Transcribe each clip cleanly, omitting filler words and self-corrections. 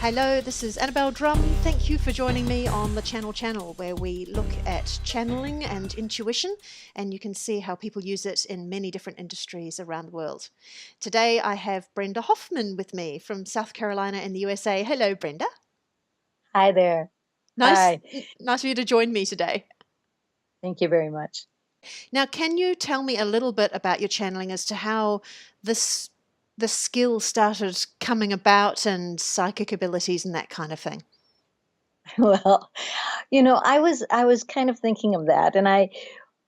Hello, this is Annabelle Drumm. Thank you for joining me on the Channel, where we look at channeling and intuition, and you can see how people use it in many different industries around the world. Today I have Brenda Hoffman with me from South Carolina in the USA. Hello, Brenda. Hi there. Nice, Hi. nice for you to join me today. Thank you very much. Now, can you tell me a little bit about your channeling as to how this the skill started coming about and psychic abilities and that kind of thing? Well, I was kind of thinking of that, and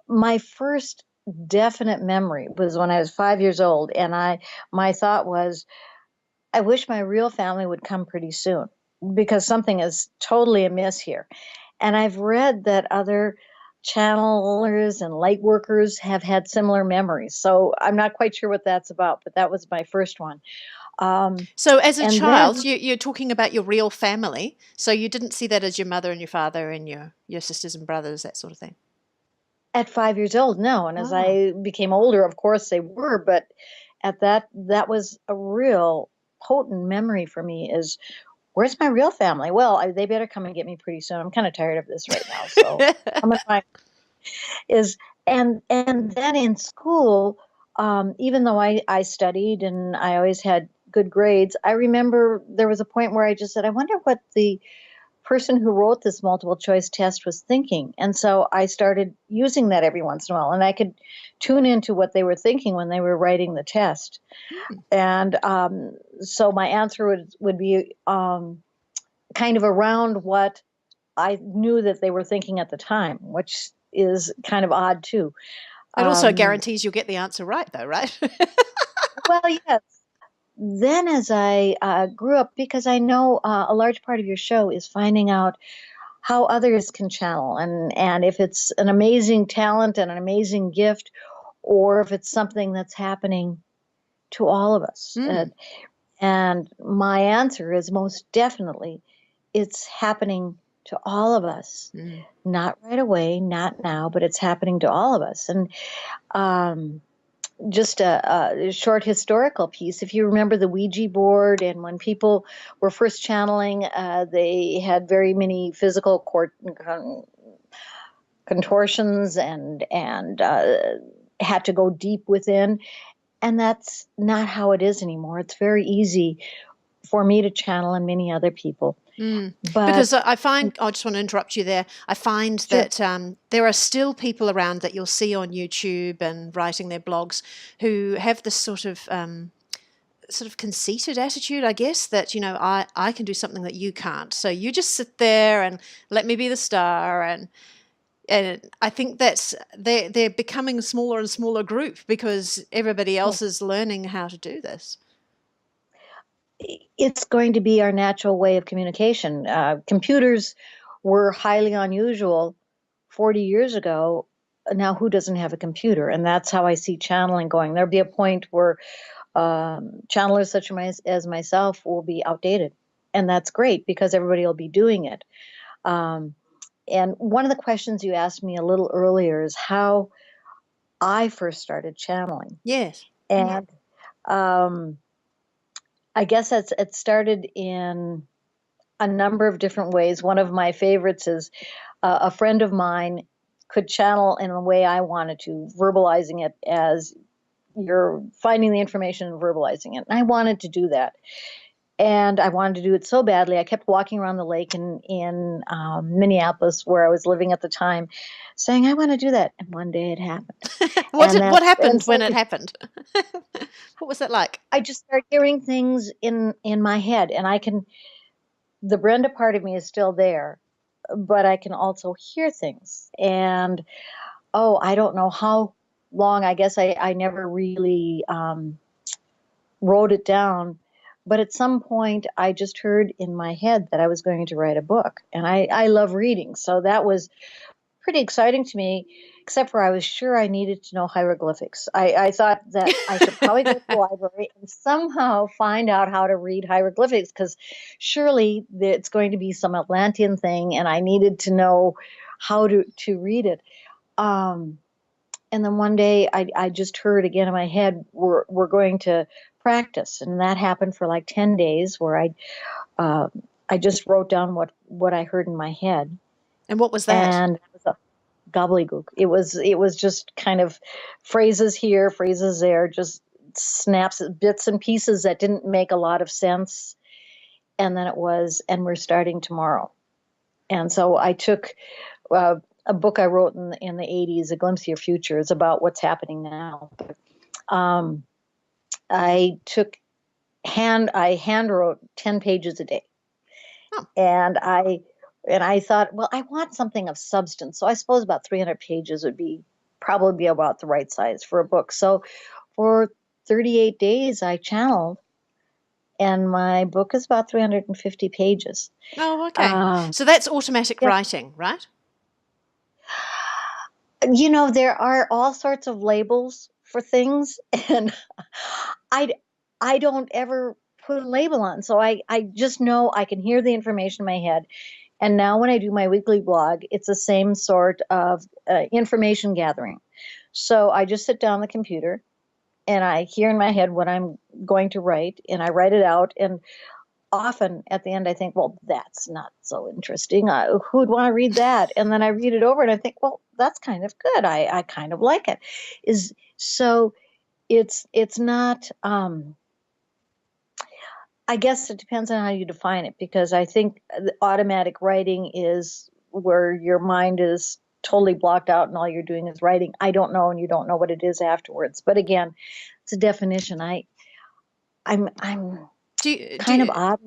my first definite memory was when I was 5 years old, and my thought was, I wish my real family would come pretty soon because something is totally amiss here. And I've read that other channelers and light workers have had similar memories. So I'm not quite sure what that's about, but that was my first one. Um, So, as a and then child, you're talking about your real family. So, you didn't see that as your mother and your father and your sisters and brothers, that sort of thing. At 5 years old, no. And as Oh, I became older, of course they were, but at that was a real potent memory for me is where's my real family? Well, they better come and get me pretty soon. I'm kind of tired of this right now. So I'm gonna find is and then in school, even though I studied and I always had good grades, I remember there was a point where I just said, I wonder what the person who wrote this multiple choice test was thinking. And so I started using that every once in a while, and I could tune into what they were thinking when they were writing the test. hmm. And so my answer would be kind of around what I knew that they were thinking at the time, which is kind of odd too. It also Um, guarantees you'll get the answer right, though, right? well, yes. Then, as I grew up, because I know a large part of your show is finding out how others can channel and if it's an amazing talent and an amazing gift or if it's something that's happening to all of us. Mm, And my answer is most definitely it's happening to all of us. mm. Not right away, not now, but it's happening to all of us. And um, just a short historical piece. If you remember the Ouija board, and when people were first channeling, they had very many physical contortions and had to go deep within. And that's not how it is anymore. It's very easy for me to channel and many other people. Mm. But Because I find, I just want to interrupt you there. I find sure, that there are still people around that you'll see on YouTube and writing their blogs who have this sort of conceited attitude, I guess, that, I can do something that you can't. So you just sit there and let me be the star. And I think that's they're becoming a smaller and smaller group because everybody yeah, else is learning how to do this. it's going to be our natural way of communication. Computers were highly unusual 40 years ago. Now, who doesn't have a computer? And that's how I see channeling going. There'll be a point where channelers such as myself will be outdated. And that's great because everybody will be doing it. Um, and one of the questions you asked me a little earlier is how I first started channeling. Yes. And um, I guess it started in a number of different ways. One of my favorites is a friend of mine could channel in the way I wanted to, verbalizing it as you're finding the information and verbalizing it. And I wanted to do that. And I wanted to do it so badly. I kept walking around the lake in Minneapolis, where I was living at the time, saying, I want to do that. And one day it happened. What And happened when so it happened? What was that like? I just started hearing things in my head. And the Brenda part of me is still there, but I can also hear things. And oh, I don't know how long. I guess I never really wrote it down. But at some point, I just heard in my head that I was going to write a book. And I love reading. So that was pretty exciting to me, except for I was sure I needed to know hieroglyphics. I thought that I should probably go to the library and somehow find out how to read hieroglyphics because surely it's going to be some Atlantean thing and I needed to know how to read it. Um, and then one day I just heard again in my head, we're going to practice, and that happened for like 10 days where I just wrote down what I heard in my head. And what was that? And it was a gobbledygook. It was just kind of phrases here, phrases there, just snaps, bits and pieces that didn't make a lot of sense. And then it was, and we're starting tomorrow. And so I took a book I wrote in the 80s, A Glimpse of Your Future. It's about what's happening now. Um, I took I hand wrote 10 pages a day. Oh. And I thought, well, I want something of substance. So I suppose about 300 pages would probably be about the right size for a book. So for 38 days, I channeled, and my book is about 350 pages. Oh, okay. So that's automatic Yeah. writing, right? There are all sorts of labels for things, and I, I don't ever put a label on. So I just know I can hear the information in my head. And now when I do my weekly blog, it's the same sort of information gathering. So I just sit down on the computer and I hear in my head what I'm going to write, and I write it out. And often at the end, I think, well, that's not so interesting. Who'd want to read that? And then I read it over and I think, well, that's kind of good. I kind of like it. Is so it's not. I guess it depends on how you define it, because I think the automatic writing is where your mind is totally blocked out and all you're doing is writing. I don't know, and you don't know what it is afterwards. But again, it's a definition. I'm kind of odd.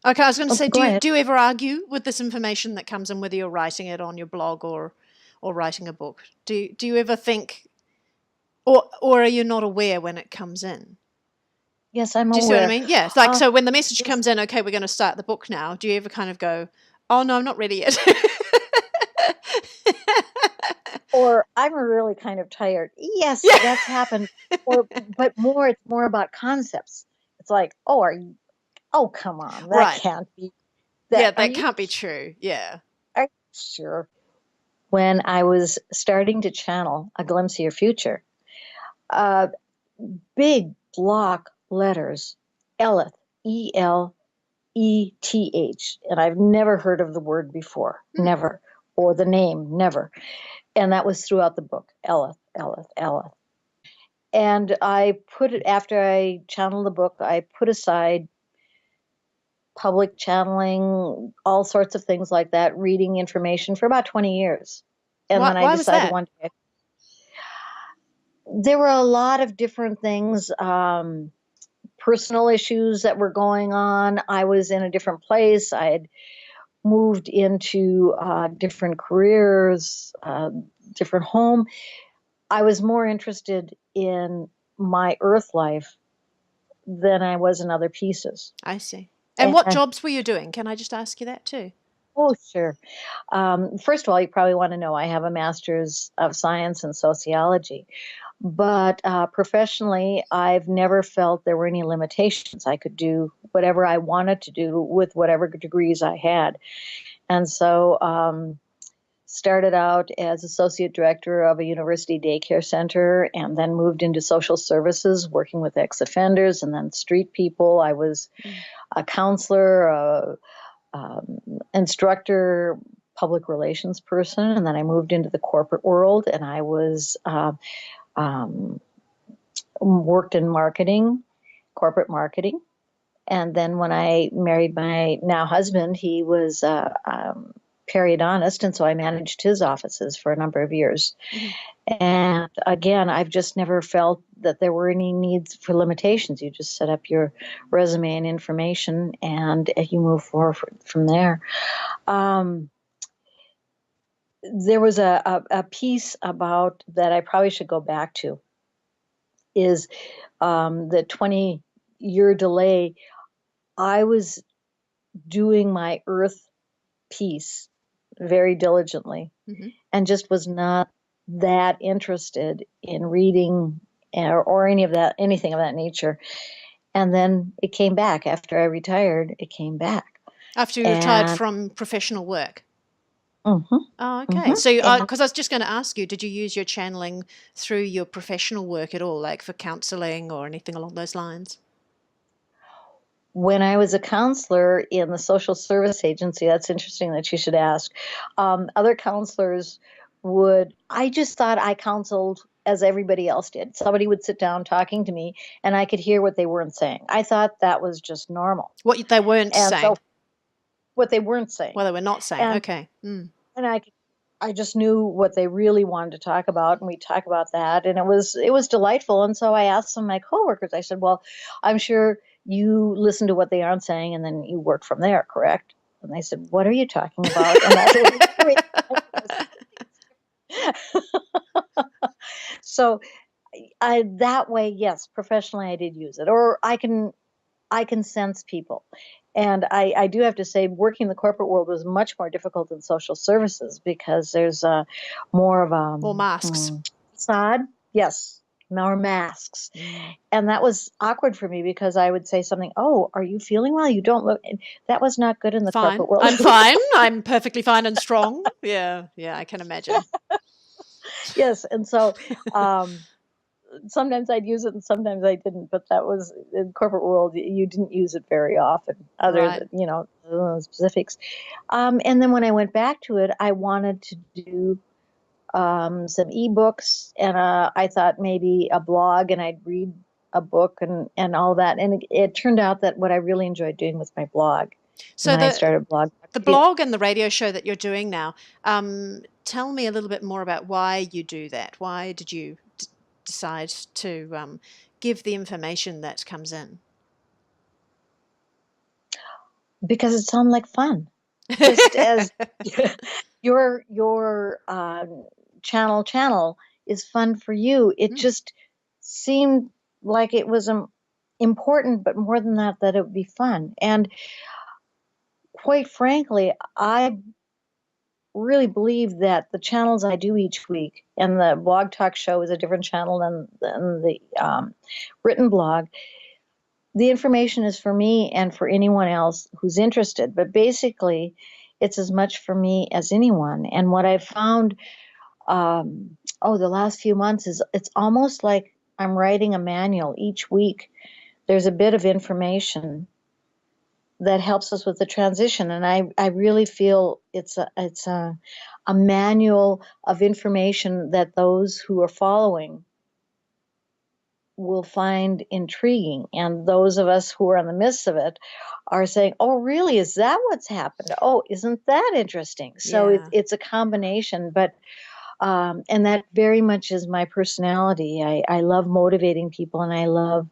Okay, I was going to Oh, say, go ahead. do you ever argue with this information that comes in, whether you're writing it on your blog or writing a book? Do you ever think, or are you not aware when it comes in? Yes, I'm Do you see what I aware. mean? Yeah, it's like, so when the message Yes. comes in, okay, we're going to start the book now. Do you ever kind of go, oh no, I'm not ready yet? Or I'm really kind of tired. Yes, Yeah, that's happened. But it's more about concepts. It's like, oh, come on, that right. can't be Yeah, that. that can't be true. Yeah. Are you sure? When I was starting to channel A Glimpse of Your Future, uh, big block letters, Eleth, Eleth, and I've never heard of the word before, never, or the name, never. And that was throughout the book, Eleth, Eleth, Eleth. And after I channeled the book, I put aside public channeling, all sorts of things like that, reading information for about 20 years. And then I Why was decided that? one day, there were a lot of different things, personal issues that were going on. I was in a different place. I had moved into different careers, different home. I was more interested in my earth life than I was in other pieces. I see. And what And jobs were you doing? Can I just ask you that too? oh, sure. First of all, you probably want to know I have a master's of science in sociology. But professionally, I've never felt there were any limitations. I could do whatever I wanted to do with whatever degrees I had. And so, started out as associate director of a university daycare center, and then moved into social services, working with ex-offenders and then street people. I was a counselor, instructor, public relations person, and then I moved into the corporate world, and I was um, worked in marketing, corporate marketing. And then when I married my now husband, he was periodontist, and so I managed his offices for a number of years. Mm-hmm. And again, I've just never felt that there were any needs for limitations. You just set up your resume and information, and you move forward from there. There was a piece about that I probably should go back to, is the 20-year delay. I was doing my earth piece very diligently, Mm-hmm. and just was not that interested in reading or anything of that nature. And then it came back after I retired. It came back. After you retired And from professional work. Mm-hmm. Oh, okay. Mm-hmm. So, And because I was just going to ask you, did you use your channeling through your professional work at all, like for counseling or anything along those lines? when I was a counselor in the social service agency, that's interesting that you should ask. Other counselors I just thought I counseled as everybody else did. Somebody would sit down talking to me and I could hear what they weren't saying. I thought that was just normal. What they weren't And so saying? what they weren't saying. Well, they were not saying. And Okay. Mm. and I just knew what they really wanted to talk about, and we talk about that, and it was delightful. And so I asked some of my coworkers. I said, "Well, I'm sure you listen to what they aren't saying, and then you work from there, correct?" And they said, "What are you talking about?" And that's what so I that way, yes, professionally, I did use it, or I can sense people. And I do have to say, working in the corporate world was much more difficult than social services because there's more of More masks. facade. Yes, more masks. Mm. And that was awkward for me because I would say something, "Oh, are you feeling well? You don't look." And that was not good in the Fine. corporate world. I'm fine. I'm perfectly fine and strong. Yeah. Yeah. I can imagine. Yes. And so um, sometimes I'd use it and sometimes I didn't, but that was in corporate world, you didn't use it very often, other Right. than, specifics. And then when I went back to it, I wanted to do some ebooks, and I thought maybe a blog, and I'd read a book and all that. And it turned out that what I really enjoyed doing was my blog. And So then I started a blog. the blog and the radio show that you're doing now, tell me a little bit more about why you do that. Why did you decide to give the information that comes in? Because it sounded like fun. Just as your channel is fun for you. It Mm. just seemed like it was important, but more than that, that it would be fun. And quite frankly, I really believe that the channels I do each week, and the blog talk show is a different channel than the written blog. The information is for me and for anyone else who's interested, but basically, it's as much for me as anyone. And what I've found, the last few months is it's almost like I'm writing a manual each week. There's a bit of information that helps us with the transition, and I really feel it's a manual of information that those who are following will find intriguing, and those of us who are in the midst of it are saying, "Oh, really? Is that what's happened? Oh, isn't that interesting?" So Yeah. it's a combination, but and that very much is my personality. I love motivating people, and I love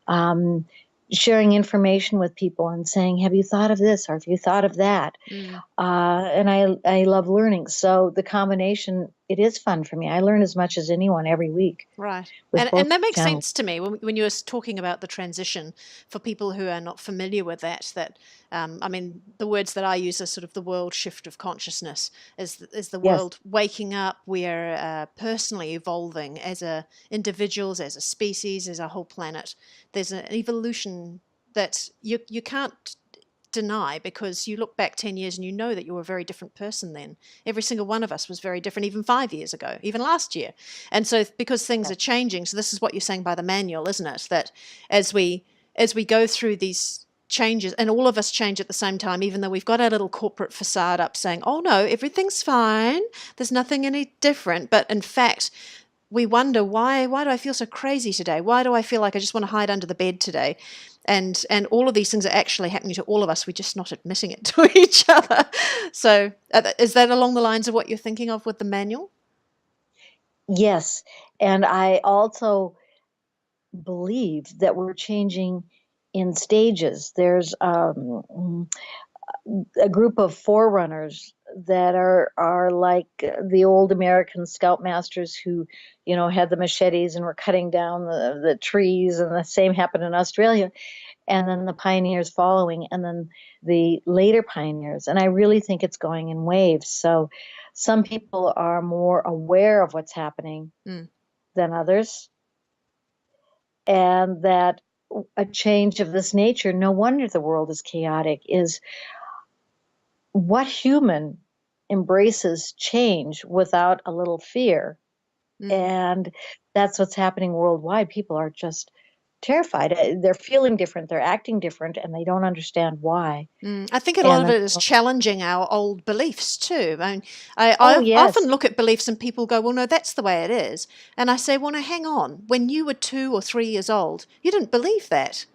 um, sharing information with people and saying, "Have you thought of this? Or have you thought of that?" Mm. And I love learning. So the combination, it is fun for me. I learn as much as anyone every week Right. with both And that makes channels. sense to me when you were talking about the transition for people who are not familiar with that, I mean, the words that I use are sort of the world shift of consciousness is the Yes. world waking up. We're personally evolving as individuals, as a species, as a whole planet. There's an evolution that you can't deny because you look back 10 years and you know that you were a very different person then. Every single one of us was very different, even 5 years ago, even last year. And so because things are changing, so this is what you're saying by the manual, isn't it? That as we go through these changes, and all of us change at the same time, even though we've got our little corporate facade up saying, oh no, everything's fine, there's nothing any different. But in fact, we wonder why do I feel so crazy today? Why do I feel like I just want to hide under the bed today? And all of these things are actually happening to all of us. We're just not admitting it to each other. So is that along the lines of what you're thinking of with the manual? Yes. And I also believe that we're changing in stages. There's a group of forerunners that are like the old American scoutmasters who, had the machetes and were cutting down the trees, and the same happened in Australia. And then the pioneers following, and then the later pioneers. And I really think it's going in waves. So some people are more aware of what's happening Mm. than others, and that a change of this nature, no wonder the world is chaotic, is what human embraces change without a little fear. And that's what's happening worldwide. People are just terrified. They're feeling different, they're acting different, and they don't understand why. I think a lot And of then, it is challenging our old beliefs too. I mean, oh, I often yes. look at beliefs and people go, well, no, that's the way it is. And I say, well, no, hang on. When you were 2 or 3 years old, you didn't believe that.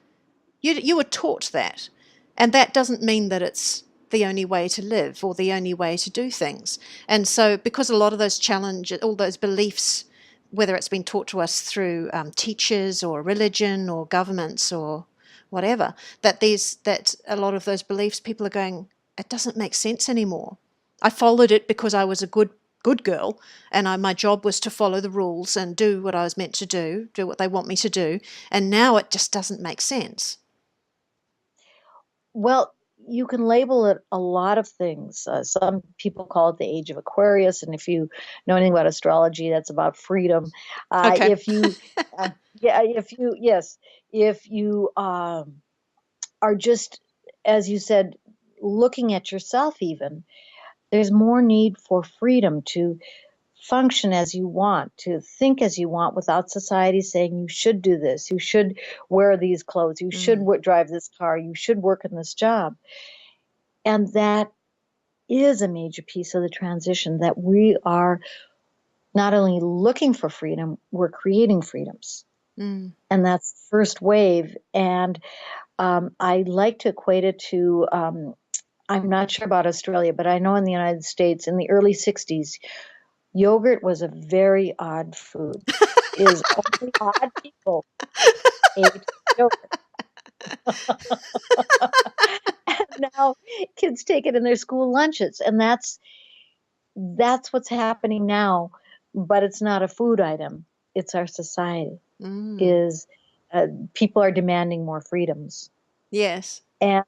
You were taught that. And that doesn't mean that it's the only way to live or the only way to do things. And so because a lot of those challenges, all those beliefs, whether it's been taught to us through teachers or religion or governments or whatever, that a lot of those beliefs, people are going, it doesn't make sense anymore. I followed it because I was a good girl, and my job was to follow the rules and do what I was meant to do what they want me to do, and now it just doesn't make sense. Well, you can label it a lot of things. Some people call it the age of Aquarius, and if you know anything about astrology, that's about freedom. Okay. If you, yeah, yes, if you are just, as you said, looking at yourself, even there's more need for freedom to function as you want, to think as you want without society saying you should do this, you should wear these clothes, you should drive this car, you should work in this job. And that is a major piece of the transition, that we are not only looking for freedom, we're creating freedoms. And that's the first wave. And I like to equate it to, I'm not sure about Australia, but I know in the United States in the early 60s, yogurt was a very odd food. Is only odd people ate yogurt. And now kids take it in their school lunches, and that's what's happening now. But it's not a food item. It's our society. Is people are demanding more freedoms, Yes. and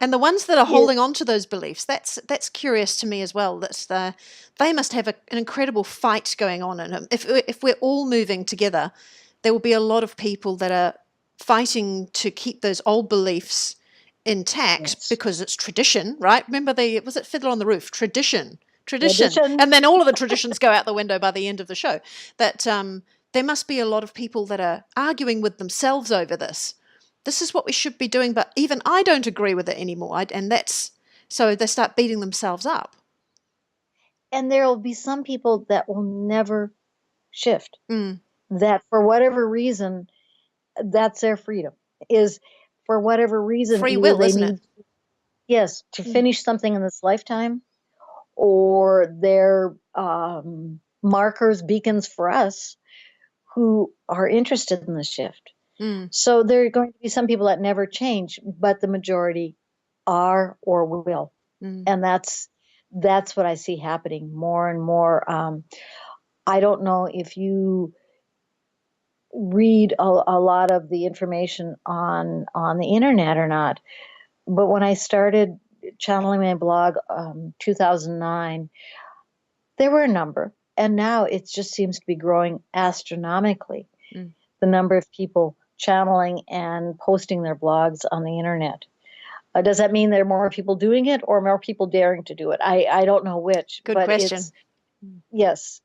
And the ones that are it, holding on to those beliefs, that's curious to me as well. They must have an incredible fight going on in them. If we're all moving together, there will be a lot of people that are fighting to keep those old beliefs intact yes, because it's tradition, right? Remember was it Fiddler on the Roof? Tradition, tradition. and then all of the traditions go out the window by the end of the show. That there must be a lot of people that are arguing with themselves over this. This is what we should be doing, but even I don't agree with it anymore. So they start beating themselves up. And there will be some people that will never shift. That for whatever reason, that's their freedom. Is for whatever reason, Free either will, they isn't it? need, yes, to finish something in this lifetime, or they're markers, beacons for us who are interested in the shift. So there are going to be some people that never change, but the majority are or will. And that's what I see happening more and more. I don't know if you read a lot of the information on the internet or not, but when I started channeling my blog 2009, there were a number, and now it just seems to be growing astronomically, the number of people channeling and posting their blogs on the internet. Does that mean there are more people doing it or more people daring to do it? I don't know which, Good but question. yes,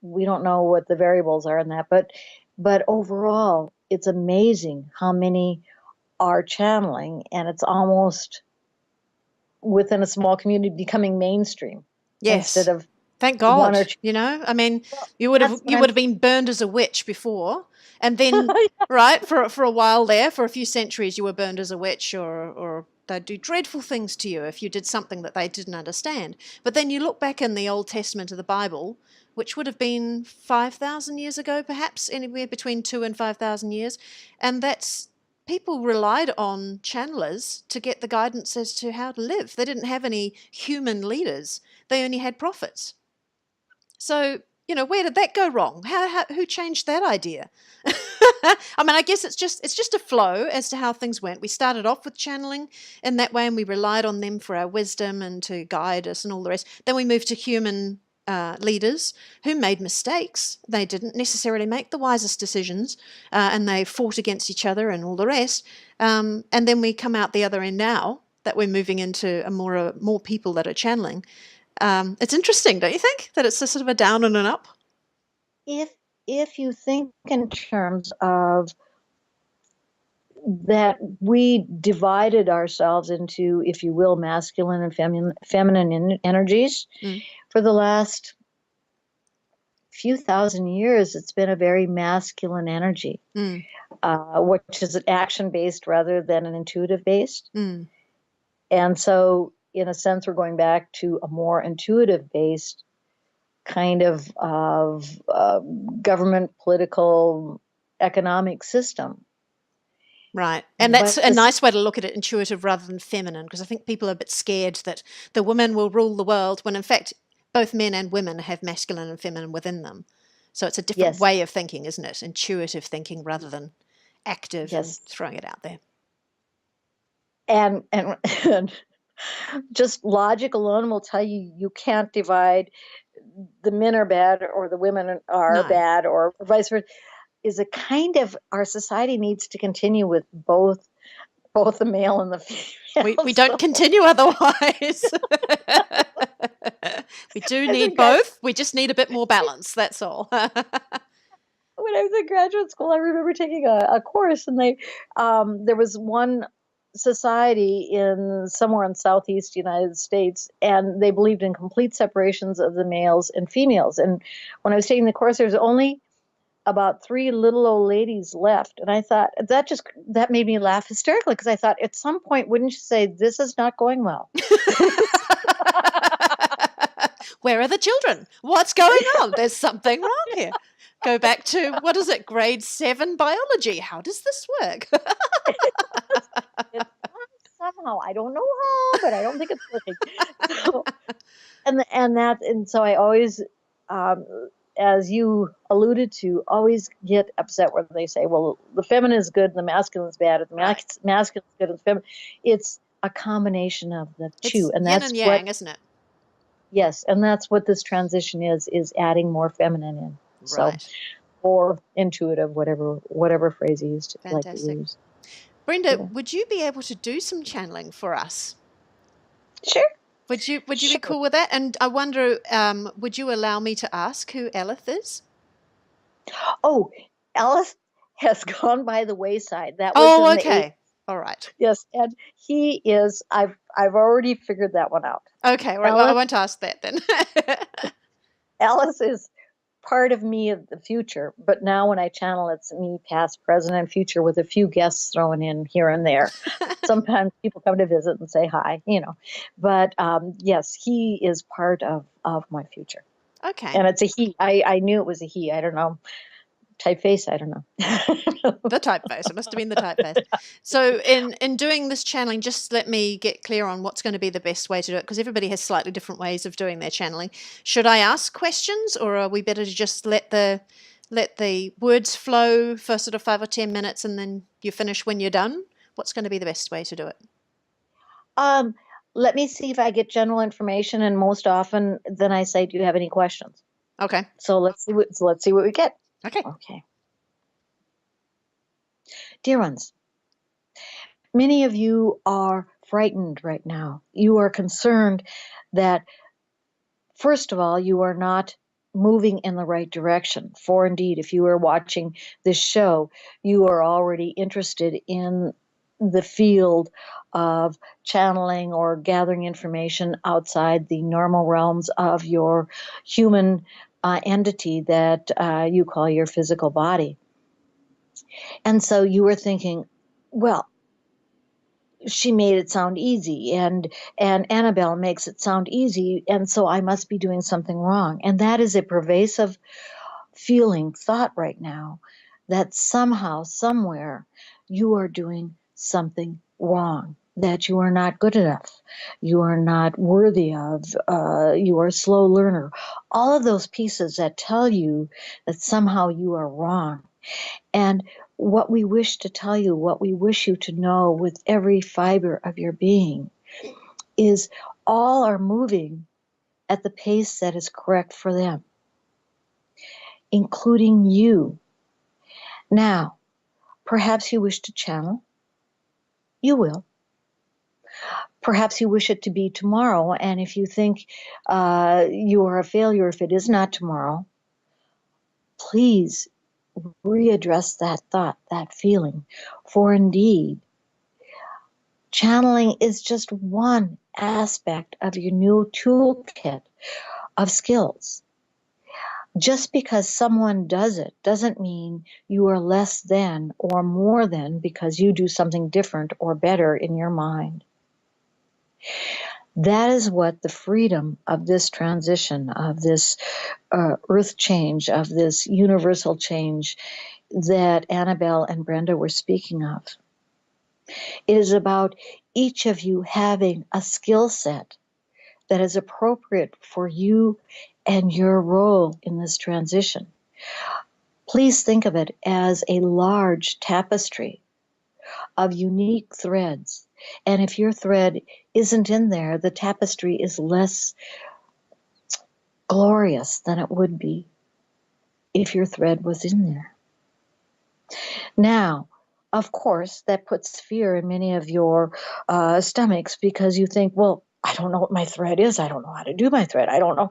we don't know what the variables are in that, but overall, it's amazing how many are channeling, and it's almost within a small community becoming mainstream instead Yes. of Thank one God. or two. I mean, Well, you would have that's what you I'm. would have been burned as a witch before, and then right for a while there, for a few centuries, you were burned as a witch, or they'd do dreadful things to you if you did something that they didn't understand. But then you look back in the Old Testament of the Bible, which would have been 5,000 years ago, perhaps anywhere between 2 and 5,000 years, and that's people relied on channelers to get the guidance as to how to live. They didn't have any human leaders. They only had prophets. So, where did that go wrong? Who changed that idea? I mean, I guess it's just a flow as to how things went. We started off with channeling in that way, and we relied on them for our wisdom and to guide us and all the rest. Then we moved to human leaders who made mistakes. They didn't necessarily make the wisest decisions, and they fought against each other and all the rest. And then we come out the other end now that we're moving into more people that are channeling. It's interesting, don't you think, that it's a sort of a down and an up? If you think in terms of that, we divided ourselves into, if you will, masculine and feminine energies. For the last few thousand years, it's been a very masculine energy, which is action based rather than an intuitive based. And so, in a sense, we're going back to a more intuitive based kind of government, political, economic system. Right. And that's a nice way to look at it, intuitive rather than feminine, because I think people are a bit scared that the women will rule the world, when in fact both men and women have masculine and feminine within them. So it's a different way of thinking, isn't it? Intuitive thinking rather than active and throwing it out there. And just logic alone will tell you you can't divide the men are bad or the women are bad or vice versa. Is a kind of, our society needs to continue with both the male and the female. We don't continue otherwise. We do need both. We just need a bit more balance. That's all. When I was in graduate school, I remember taking a course, and there was one society somewhere in Southeast United States, and they believed in complete separations of the males and females. And when I was taking the course, there was only about 3 little old ladies left. And I thought that made me laugh hysterically, because I thought, at some point, wouldn't you say, this is not going well? Where are the children? What's going on? There's something wrong here. Go back to, what is it, grade 7 biology. How does this work? Somehow, I don't know how, but I don't think it's working. So, and so I always, as you alluded to, always get upset when they say, well, the feminine is good and the masculine is bad, or the masculine is good and the feminine. It's a combination of the two. And that's yin and yang, isn't it? Yes, and that's what this transition is adding more feminine in. Right. So, or intuitive, whatever phrase you used to like to use. Brenda, would you be able to do some channeling for us? Sure. Would you be cool with that? And I wonder, would you allow me to ask who Elith is? Oh, Elith has gone by the wayside. That was okay. All right. Yes, and he is. I've already figured that one out. Okay, well, I won't ask that then. Alice is part of me of the future, but now when I channel, it's me, past, present, and future, with a few guests thrown in here and there. Sometimes people come to visit and say hi, But yes, he is part of my future. Okay. And it's a he. I knew it was a he. I don't know. Typeface, I don't know. The typeface. It must have been the typeface. So in doing this channeling, just let me get clear on what's going to be the best way to do it, because everybody has slightly different ways of doing their channeling. Should I ask questions, or are we better to just let the words flow for sort of 5 or 10 minutes and then you finish when you're done? What's going to be the best way to do it? Let me see if I get general information, and most often then I say, do you have any questions? Okay. So let's see what we get. Okay. Dear ones, many of you are frightened right now. You are concerned that, first of all, you are not moving in the right direction. For indeed, if you are watching this show, you are already interested in the field of channeling or gathering information outside the normal realms of your human entity that you call your physical body. And so you were thinking, well, she made it sound easy, and Annabelle makes it sound easy, and so I must be doing something wrong. And that is a pervasive thought right now, that somehow, somewhere, you are doing something wrong, that you are not good enough, you are not worthy of, you are a slow learner. All of those pieces that tell you that somehow you are wrong. And what we wish to tell you, what we wish you to know with every fiber of your being, is all are moving at the pace that is correct for them, including you. Now, perhaps you wish to channel. You will. Perhaps you wish it to be tomorrow, and if you think you are a failure if it is not tomorrow, please readdress that thought, that feeling. For indeed, channeling is just one aspect of your new toolkit of skills. Just because someone does it doesn't mean you are less than or more than because you do something different or better in your mind. That is what the freedom of this transition, of this earth change, of this universal change that Annabelle and Brenda were speaking of. It is about each of you having a skill set that is appropriate for you and your role in this transition. Please think of it as a large tapestry of unique threads. And if your thread isn't in there, the tapestry is less glorious than it would be if your thread was in there. Now, of course, that puts fear in many of your stomachs because you think, well, I don't know what my thread is. I don't know how to do my thread. I don't know.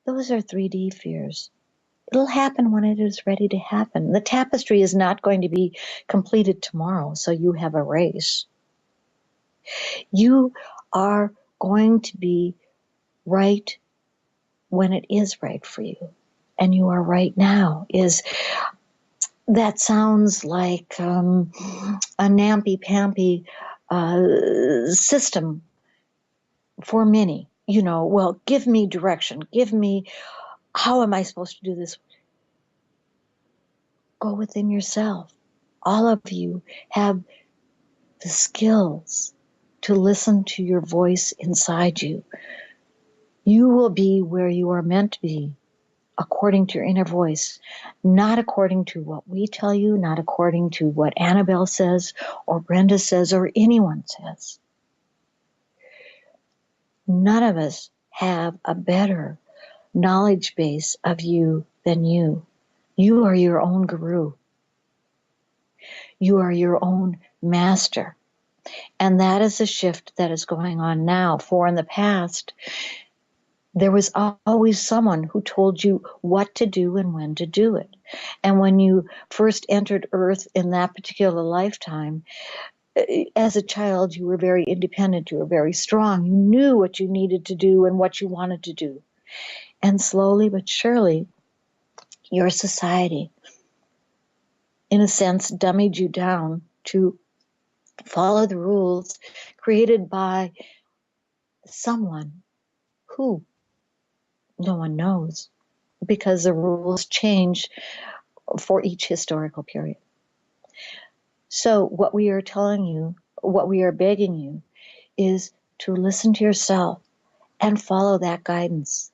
Those are 3D fears. It'll happen when it is ready to happen. The tapestry is not going to be completed tomorrow, so you have a race. You are going to be right when it is right for you. And you are right now. That sounds like a namby-pamby system for many. Well, give me direction. Give me, how am I supposed to do this? Go within yourself. All of you have the skills to listen to your voice inside you. You will be where you are meant to be according to your inner voice, not according to what we tell you, not according to what Annabelle says or Brenda says or anyone says. None of us have a better knowledge base of you than you. You are your own guru. You are your own master. And that is a shift that is going on now. For in the past, there was always someone who told you what to do and when to do it. And when you first entered Earth in that particular lifetime, as a child, you were very independent, you were very strong, you knew what you needed to do and what you wanted to do. And slowly but surely, your society, in a sense, dummied you down to follow the rules created by someone who no one knows, because the rules change for each historical period. So what we are telling you, what we are begging you, is to listen to yourself and follow that guidance.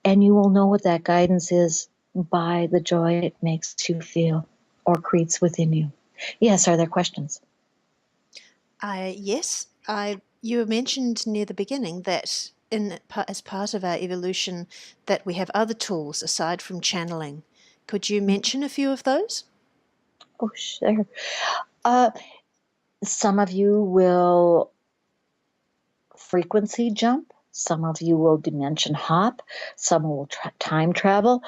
And you will know what that guidance is by the joy it makes you feel or creates within you. Yes, are there questions? Yes. You mentioned near the beginning that as part of our evolution that we have other tools aside from channeling. Could you mention a few of those? Oh, sure. Some of you will frequency jump. Some of you will dimension hop. Some will time travel.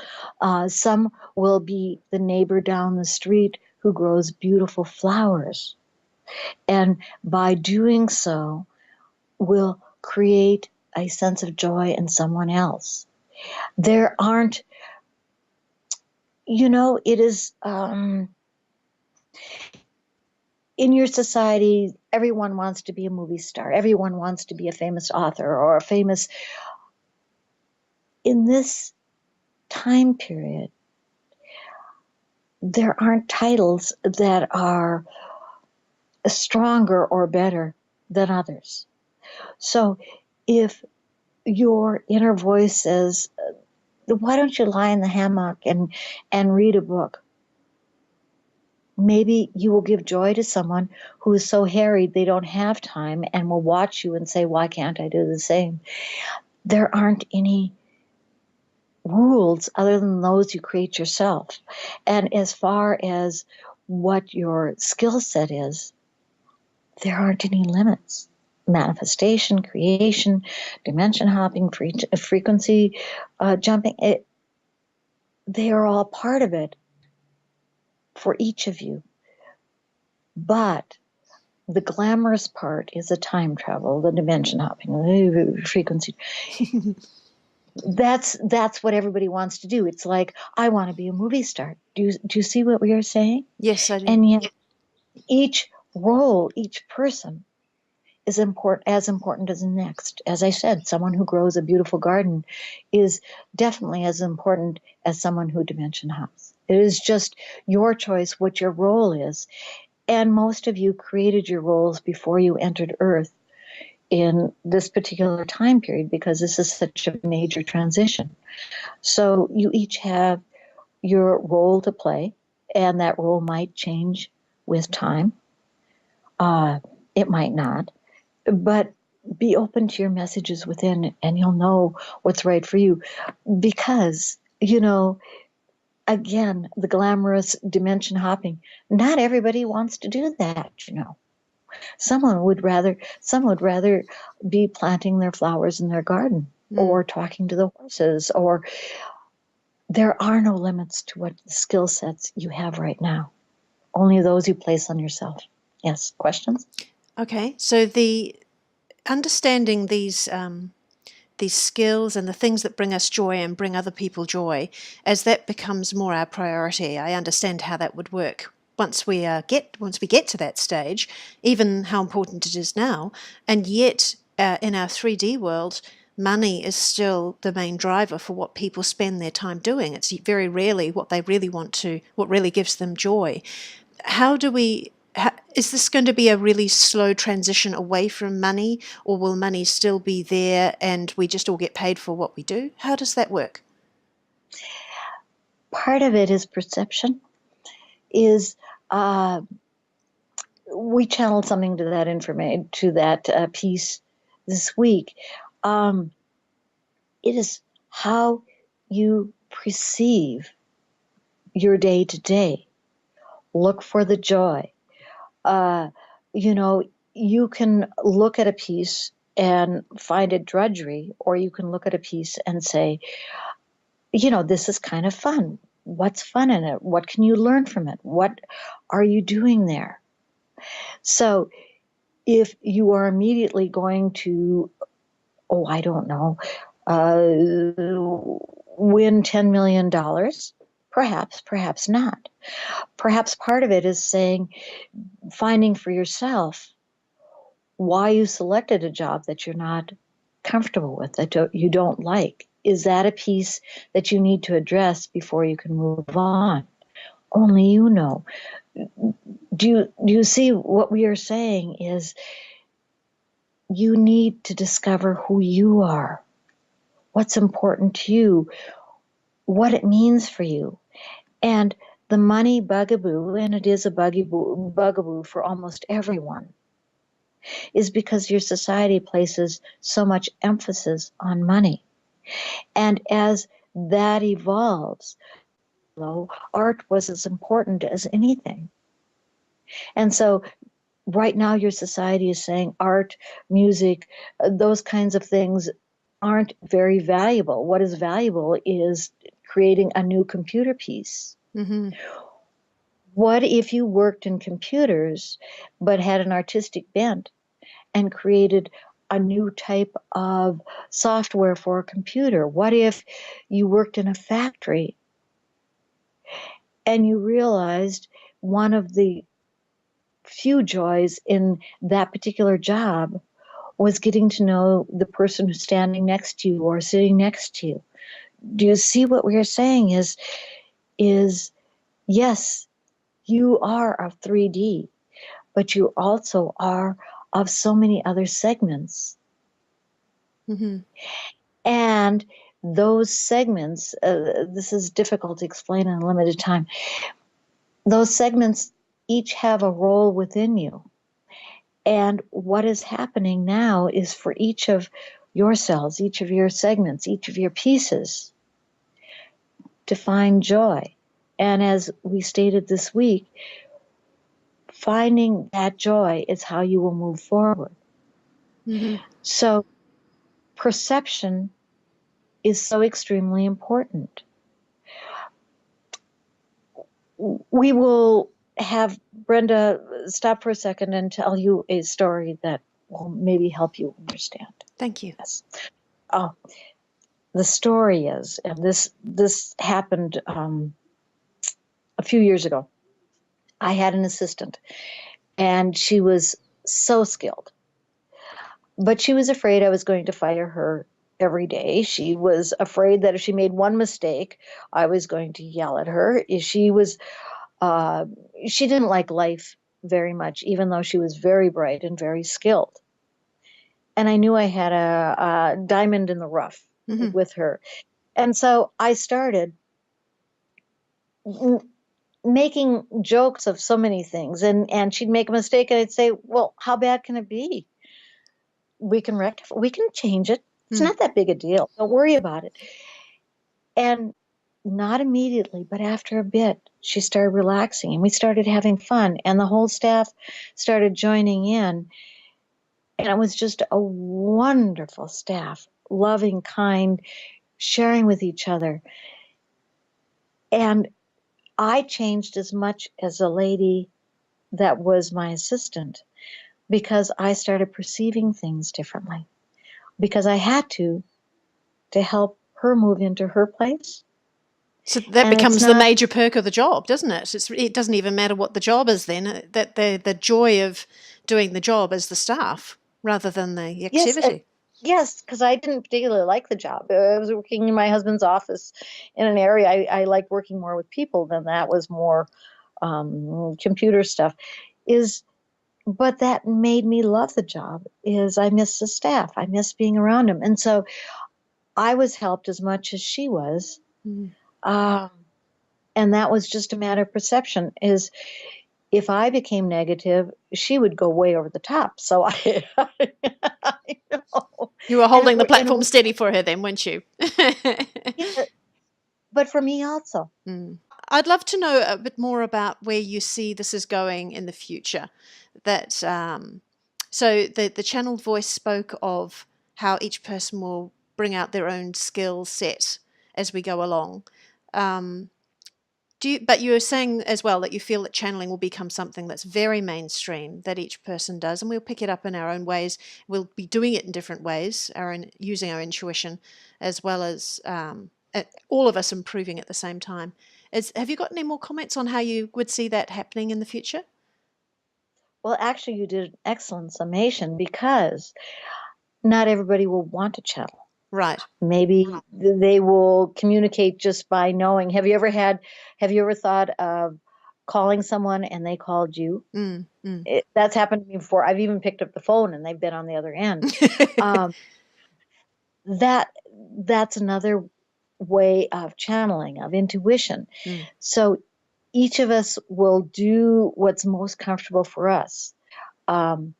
Some will be the neighbor down the street who grows beautiful flowers. And by doing so, will create a sense of joy in someone else. There aren't, it is, in your society, everyone wants to be a movie star. Everyone wants to be a famous author or a famous. In this time period, there aren't titles that are stronger or better than others. So if your inner voice says, why don't you lie in the hammock and read a book? Maybe you will give joy to someone who is so harried they don't have time and will watch you and say, why can't I do the same? There aren't any rules other than those you create yourself. And as far as what your skill set is, there aren't any limits. Manifestation, creation, dimension hopping, frequency jumping, they are all part of it for each of you. But the glamorous part is the time travel, the dimension hopping, the frequency. That's what everybody wants to do. It's like, I want to be a movie star. Do you see what we are saying? Yes, I do. And yet each role, each person is as important as the next. As I said, someone who grows a beautiful garden is definitely as important as someone who dimension hops. It is just your choice what your role is. And most of you created your roles before you entered Earth in this particular time period, because this is such a major transition. So you each have your role to play, and that role might change with time. It might not, but be open to your messages within, and you'll know what's right for you. Because, again, the glamorous dimension hopping, not everybody wants to do that. Someone would rather be planting their flowers in their garden, or talking to the horses, or there are no limits to what skill sets you have right now. Only those you place on yourself. Yes, questions? Okay, so the understanding these skills and the things that bring us joy and bring other people joy, as that becomes more our priority, I understand how that would work once we get to that stage, even how important it is now. And yet, in our 3D world, money is still the main driver for what people spend their time doing. It's very rarely what they really want to, what really gives them joy. Is this going to be a really slow transition away from money, or will money still be there and we just all get paid for what we do? How does that work? Part of it is perception. Is we channeled something to that information, to that piece this week. It is how you perceive your day to day. Look for the joy. You can look at a piece and find it drudgery, or you can look at a piece and say, this is kind of fun. What's fun in it? What can you learn from it? What are you doing there? So if you are immediately going to, I don't know, win $10 million, perhaps not. Perhaps part of it is finding for yourself why you selected a job that you're not comfortable with, that you don't like. Is that a piece that you need to address before you can move on? Only you know. Do you see what we are saying is you need to discover who you are, what's important to you, what it means for you. And the money bugaboo, and it is a bugaboo for almost everyone, is because your society places so much emphasis on money. And as that evolves, art was as important as anything. And so right now your society is saying art, music, those kinds of things aren't very valuable. What is valuable is creating a new computer piece. Mm-hmm. What if you worked in computers but had an artistic bent and created a new type of software for a computer? What if you worked in a factory and you realized one of the few joys in that particular job was getting to know the person who's standing next to you or sitting next to you? Do you see what we are saying is yes, you are of 3D, but you also are of so many other segments. Mm-hmm. And those segments, this is difficult to explain in a limited time, those segments each have a role within you. And what is happening now is for each of your cells, each of your segments, each of your pieces, to find joy. And as we stated this week, finding that joy is how you will move forward. Mm-hmm. So perception is so extremely important. We will have Brenda stop for a second and tell you a story that will maybe help you understand. Thank you. Yes. Oh, the story is, and this happened a few years ago. I had an assistant, and she was so skilled, but she was afraid I was going to fire her every day. She was afraid that if she made one mistake, I was going to yell at her. Uh, she didn't like life very much, even though she was very bright and very skilled. And I knew I had a diamond in the rough Mm-hmm. with her. And so I started making jokes of so many things. And she'd make a mistake, and I'd say, well, how bad can it be? We can rectify, we can change it. It's not that big a deal. Don't worry about it. And not immediately, but after a bit, she started relaxing and we started having fun, and the whole staff started joining in. And it was just a wonderful staff, loving, kind, sharing with each other. And I changed as much as the lady that was my assistant because I started perceiving things differently, because I had to help her move into her place. So that And it's becomes the not, major perk of the job, doesn't it? It doesn't even matter what the job is then, that the joy of doing the job is the staff rather than the yes, activity. yes, because I didn't particularly like the job. I was working in my husband's office in an area. I liked working more with people than that was more computer stuff. Is But that made me love the job. Is I miss the staff. I miss being around them, and so I was helped as much as she was. Mm. Um, and that was just a matter of perception. Is if I became negative, she would go way over the top. So I, you know, You were and holding the and platform steady for her then, weren't you? yeah, but for me also. Mm. I'd love to know a bit more about where you see this is going in the future. That so the channeled voice spoke of how each person will bring out their own skill set as we go along. Um, but you're saying as well that you feel that channeling will become something that's very mainstream that each person does, and we'll pick it up in our own ways. We'll be doing it in different ways, using our intuition, as well as all of us improving at the same time. Have you got any more comments on how you would see that happening in the future? Well, actually, you did an excellent summation because not everybody will want to channel. Right. Maybe they will communicate just by knowing. Have you ever thought of calling someone and they called you? Mm, mm. That's happened to me before. I've even picked up the phone and they've been on the other end. Um, that that's another way of channeling, of intuition. Mm. So each of us will do what's most comfortable for us. Um,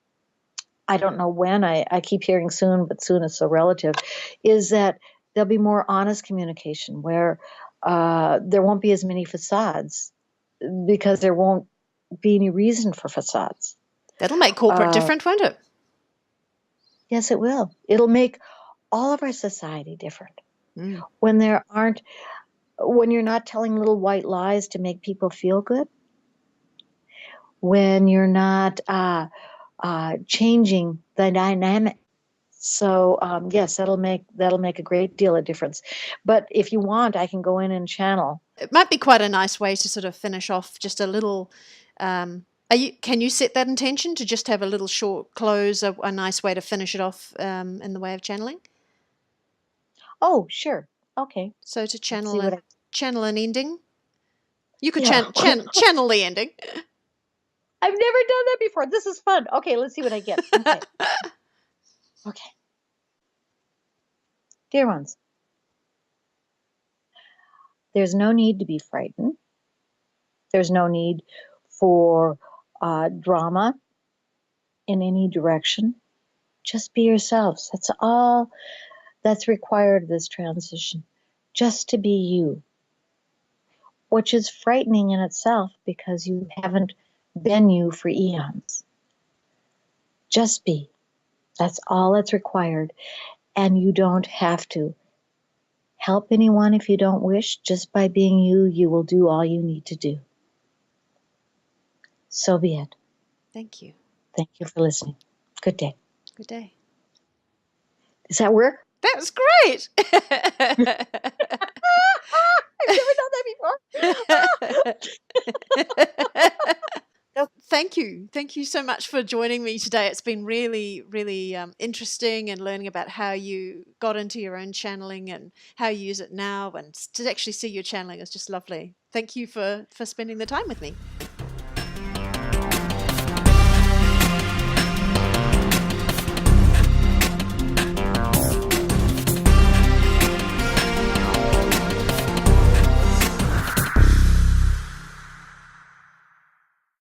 I don't know when, I keep hearing soon, but soon is so relative, is that there'll be more honest communication where there won't be as many facades because there won't be any reason for facades. That'll make corporate Uh, different, won't it? yes, it will. It'll make all of our society different Mm. when when you're not telling little white lies to make people feel good, when you're not changing the dynamic. So yes, that'll make a great deal of difference. But if you want, I can go in and channel. It might be quite a nice way to sort of finish off just a little. Can you set that intention to just have a little short close, a nice way to finish it off in the way of channeling? Oh, sure. Okay. So to Let's see what I. channel an ending, you could Yeah. channel the ending. I've never done that before. This is fun. Okay, let's see what I get. Okay. Okay. Dear ones, there's no need to be frightened. There's no need for drama in any direction. Just be yourselves. That's all that's required of this transition. Just to be you, which is frightening in itself because you haven't been you for eons. Just be. That's all that's required. And you don't have to help anyone if you don't wish. Just by being you, you will do all you need to do. So be it. Thank you. Thank you for listening. Good day. Good day. Does that work? That was great. I've never done that before. Thank you. Thank you so much for joining me today. It's been really, really interesting, and learning about how you got into your own channeling and how you use it now, and to actually see your channeling is just lovely. Thank you for spending the time with me.